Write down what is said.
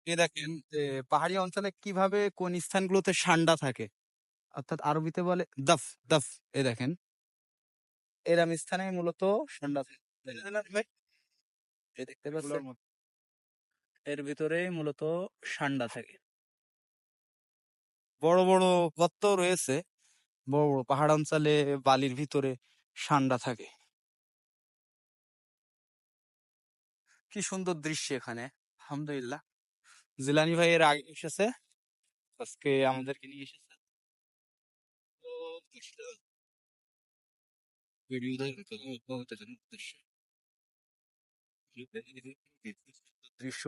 দেখেন যে পাহাড়ি অঞ্চলে কিভাবে কোন স্থানগুলোতে ঠান্ডা থাকে, অর্থাৎ আরবিতে বলে দফ দফ। দেখেন এরম স্থানে মূলত ঠান্ডা থাকে। দেখেন না ভাই? দেখতে পাচ্ছেন এর ভিতরেই মূলত ঠান্ডা থাকে। বড় বড় গর্ত রয়েছে, বড় বড় পাহাড় অঞ্চলে বালির ভিতরে ঠান্ডা থাকে। কি সুন্দর দৃশ্য এখানে, আলহামদুলিল্লাহ। জিলানি ভাই এর আগে এসেছে, আজকে আমাদেরকে নিয়ে এসেছে। তো ভিডিও দৃশ্য